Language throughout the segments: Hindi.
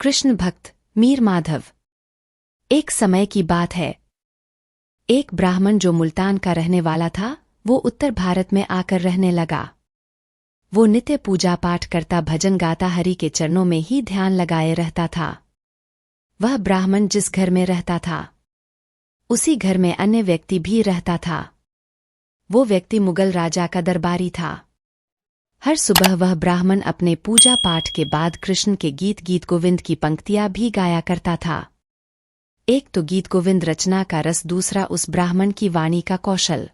कृष्ण भक्त मीर माधव। एक समय की बात है। एक ब्राह्मण जो मुल्तान का रहने वाला था, वो उत्तर भारत में आकर रहने लगा। वो नित्य पूजा पाठ करता, भजन गाता, हरि के चरणों में ही ध्यान लगाए रहता था। वह ब्राह्मण जिस घर में रहता था, उसी घर में अन्य व्यक्ति भी रहता था। वो व्यक्ति मुगल राजा का दरबारी था। हर सुबह वह ब्राह्मण अपने पूजा पाठ के बाद कृष्ण के गीत गोविंद की पंक्तियां भी गाया करता था। एक तो गीत गोविंद रचना का रस, दूसरा उस ब्राह्मण की वाणी का कौशल।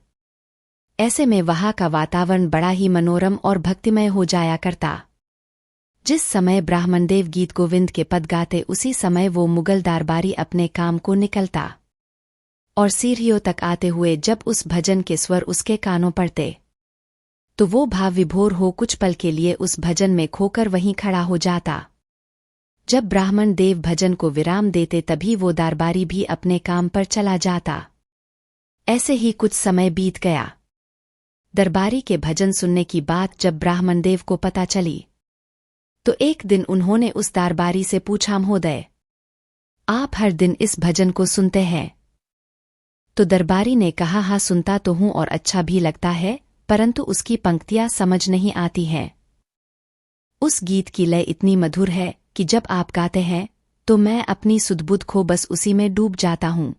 ऐसे में वहां का वातावरण बड़ा ही मनोरम और भक्तिमय हो जाया करता। जिस समय ब्राह्मण देव गीत गोविंद के पद गाते, उसी समय वो मुगल दरबारी अपने काम को निकलता और सीढ़ियों तक आते हुए जब उस भजन के स्वर उसके कानों पड़ते, तो वो भाव विभोर हो कुछ पल के लिए उस भजन में खोकर वहीं खड़ा हो जाता। जब ब्राह्मण देव भजन को विराम देते, तभी वो दरबारी भी अपने काम पर चला जाता। ऐसे ही कुछ समय बीत गया। दरबारी के भजन सुनने की बात जब ब्राह्मण देव को पता चली, तो एक दिन उन्होंने उस दरबारी से पूछा, महोदय, आप हर दिन इस भजन को सुनते हैं? तो दरबारी ने कहा, हाँ सुनता तो हूं और अच्छा भी लगता है, परंतु उसकी पंक्तियां समझ नहीं आती हैं। उस गीत की लय इतनी मधुर है कि जब आप गाते हैं तो मैं अपनी सुध-बुध खो बस उसी में डूब जाता हूं।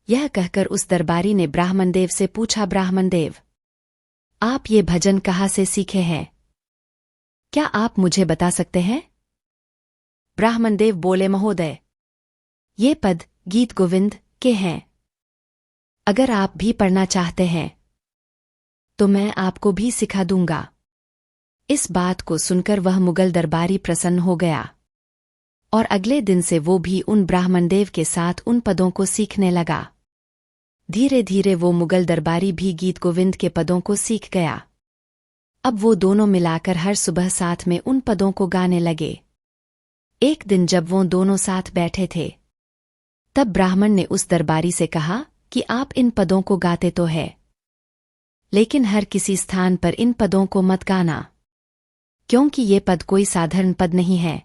यह कहकर उस दरबारी ने ब्राह्मण देव से पूछा, ब्राह्मण देव, आप ये भजन कहाँ से सीखे हैं? क्या आप मुझे बता सकते हैं? ब्राह्मण देव बोले, महोदय, ये पद गीत गोविंद के हैं। अगर आप भी पढ़ना चाहते हैं तो मैं आपको भी सिखा दूंगा। इस बात को सुनकर वह मुगल दरबारी प्रसन्न हो गया और अगले दिन से वो भी उन ब्राह्मण देव के साथ उन पदों को सीखने लगा। धीरे धीरे वो मुगल दरबारी भी गीत गोविंद के पदों को सीख गया। अब वो दोनों मिलाकर हर सुबह साथ में उन पदों को गाने लगे। एक दिन जब वो दोनों साथ बैठे थे, तब ब्राह्मण ने उस दरबारी से कहा कि आप इन पदों को गाते तो है, लेकिन हर किसी स्थान पर इन पदों को मत गाना, क्योंकि ये पद कोई साधारण पद नहीं है।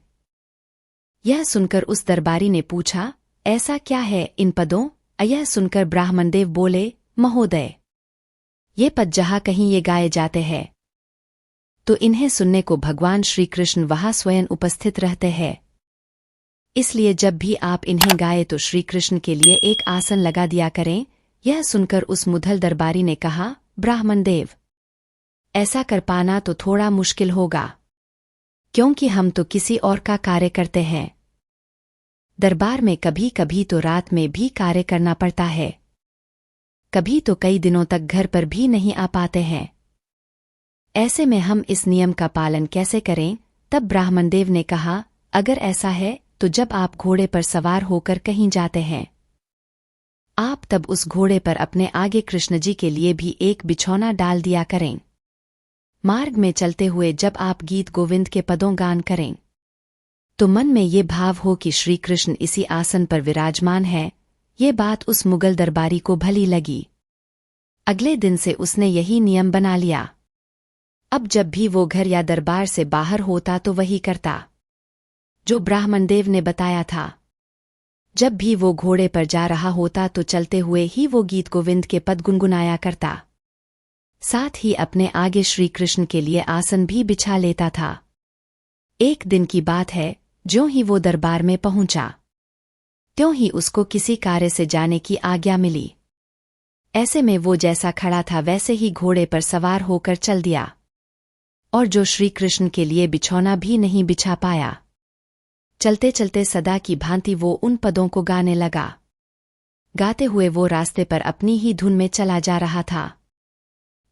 यह सुनकर उस दरबारी ने पूछा, ऐसा क्या है इन पदों? यह सुनकर ब्राह्मण देव बोले, महोदय, ये पद जहां कहीं ये गाए जाते हैं, तो इन्हें सुनने को भगवान श्री कृष्ण वहां स्वयं उपस्थित रहते हैं। इसलिए जब भी आप इन्हें गाए तो श्री कृष्ण के लिए एक आसन लगा दिया करें। यह सुनकर उस मुगल दरबारी ने कहा, ब्राह्मण देव, ऐसा कर पाना तो थोड़ा मुश्किल होगा, क्योंकि हम तो किसी और का कार्य करते हैं। दरबार में कभी कभी तो रात में भी कार्य करना पड़ता है, कभी तो कई दिनों तक घर पर भी नहीं आ पाते हैं। ऐसे में हम इस नियम का पालन कैसे करें? तब ब्राह्मण देव ने कहा, अगर ऐसा है तो जब आप घोड़े पर सवार होकर कहीं जाते हैं, आप तब उस घोड़े पर अपने आगे कृष्ण जी के लिए भी एक बिछौना डाल दिया करें। मार्ग में चलते हुए जब आप गीत गोविंद के पदों गान करें, तो मन में ये भाव हो कि श्री कृष्ण इसी आसन पर विराजमान है। ये बात उस मुगल दरबारी को भली लगी। अगले दिन से उसने यही नियम बना लिया। अब जब भी वो घर या दरबार से बाहर होता तो वही करता जो ब्राह्मण देव ने बताया था। जब भी वो घोड़े पर जा रहा होता तो चलते हुए ही वो गीत गोविंद के पद गुनगुनाया करता। साथ ही अपने आगे श्री कृष्ण के लिए आसन भी बिछा लेता था। एक दिन की बात है, ज्यों ही वो दरबार में पहुंचा, त्यों ही उसको किसी कार्य से जाने की आज्ञा मिली। ऐसे में वो जैसा खड़ा था वैसे ही घोड़े पर सवार होकर चल दिया, और जो श्री कृष्ण के लिए बिछौना भी नहीं बिछा पाया। चलते चलते सदा की भांति वो उन पदों को गाने लगा। गाते हुए वो रास्ते पर अपनी ही धुन में चला जा रहा था।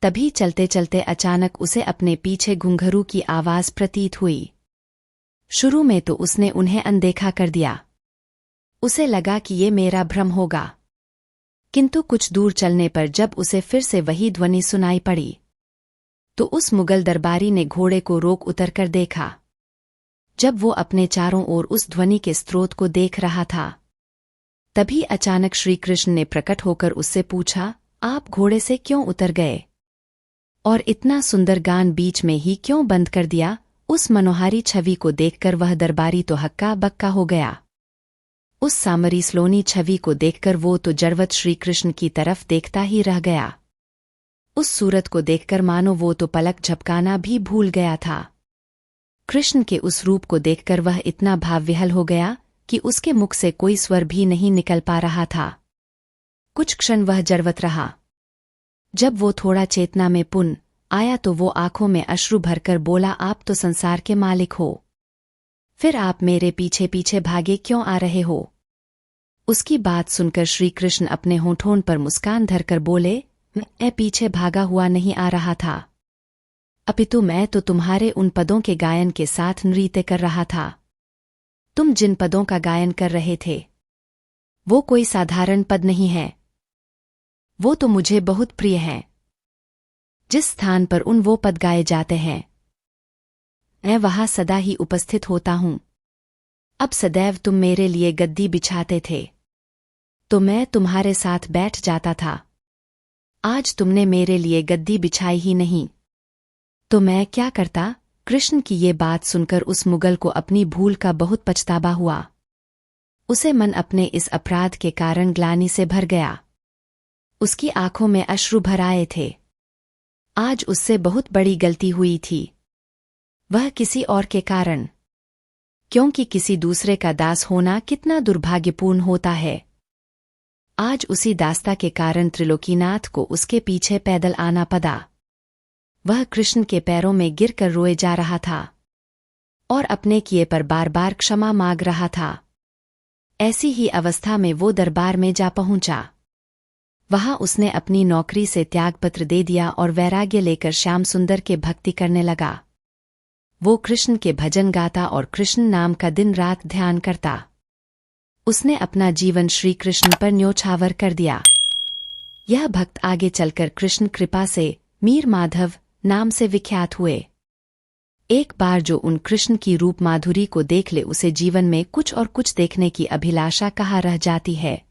तभी चलते चलते अचानक उसे अपने पीछे घुंघरू की आवाज प्रतीत हुई। शुरू में तो उसने उन्हें अनदेखा कर दिया। उसे लगा कि ये मेरा भ्रम होगा, किंतु कुछ दूर चलने पर जब उसे फिर से वही ध्वनि सुनाई पड़ी, तो उस मुगल दरबारी ने घोड़े को रोक उतर कर देखा। जब वो अपने चारों ओर उस ध्वनि के स्रोत को देख रहा था, तभी अचानक श्री कृष्ण ने प्रकट होकर उससे पूछा, आप घोड़े से क्यों उतर गए और इतना सुंदर गान बीच में ही क्यों बंद कर दिया? उस मनोहारी छवि को देखकर वह दरबारी तो हक्का बक्का हो गया। उस सामरी सलोनी छवि को देखकर वो तो जड़वत श्रीकृष्ण की तरफ देखता ही रह गया। उस सूरत को देखकर मानो वो तो पलक झपकाना भी भूल गया था। कृष्ण के उस रूप को देखकर वह इतना भावविह्वल हो गया कि उसके मुख से कोई स्वर भी नहीं निकल पा रहा था। कुछ क्षण वह जड़वत रहा। जब वो थोड़ा चेतना में पुन आया तो वो आंखों में अश्रु भरकर बोला, आप तो संसार के मालिक हो, फिर आप मेरे पीछे पीछे भागे क्यों आ रहे हो? उसकी बात सुनकर श्रीकृष्ण अपने होठों पर मुस्कान धरकर बोले, मैं पीछे भागा हुआ नहीं आ रहा था, अपितु मैं तो तुम्हारे उन पदों के गायन के साथ नृत्य कर रहा था। तुम जिन पदों का गायन कर रहे थे वो कोई साधारण पद नहीं है, वो तो मुझे बहुत प्रिय हैं। जिस स्थान पर वो पद गाए जाते हैं मैं वहां सदा ही उपस्थित होता हूं। अब सदैव तुम मेरे लिए गद्दी बिछाते थे तो मैं तुम्हारे साथ बैठ जाता था। आज तुमने मेरे लिए गद्दी बिछाई ही नहीं तो मैं क्या करता? कृष्ण की ये बात सुनकर उस मुगल को अपनी भूल का बहुत पछतावा हुआ। उसे मन अपने इस अपराध के कारण ग्लानि से भर गया। उसकी आंखों में अश्रु भर आए थे। आज उससे बहुत बड़ी गलती हुई थी, वह किसी और के कारण, क्योंकि किसी दूसरे का दास होना कितना दुर्भाग्यपूर्ण होता है। आज उसी दासता के कारण त्रिलोकीनाथ को उसके पीछे पैदल आना पड़ा। वह कृष्ण के पैरों में गिरकर रोए जा रहा था और अपने किए पर बार बार क्षमा मांग रहा था। ऐसी ही अवस्था में वो दरबार में जा पहुंचा। वहां उसने अपनी नौकरी से त्यागपत्र दे दिया और वैराग्य लेकर श्याम सुंदर के भक्ति करने लगा। वो कृष्ण के भजन गाता और कृष्ण नाम का दिन रात ध्यान करता। उसने अपना जीवन श्री कृष्ण पर न्योछावर कर दिया। यह भक्त आगे चलकर कृष्ण कृपा से मीर माधव नाम से विख्यात हुए। एक बार जो उन कृष्ण की रूप माधुरी को देख ले उसे जीवन में कुछ और कुछ देखने की अभिलाषा कहाँ रह जाती है।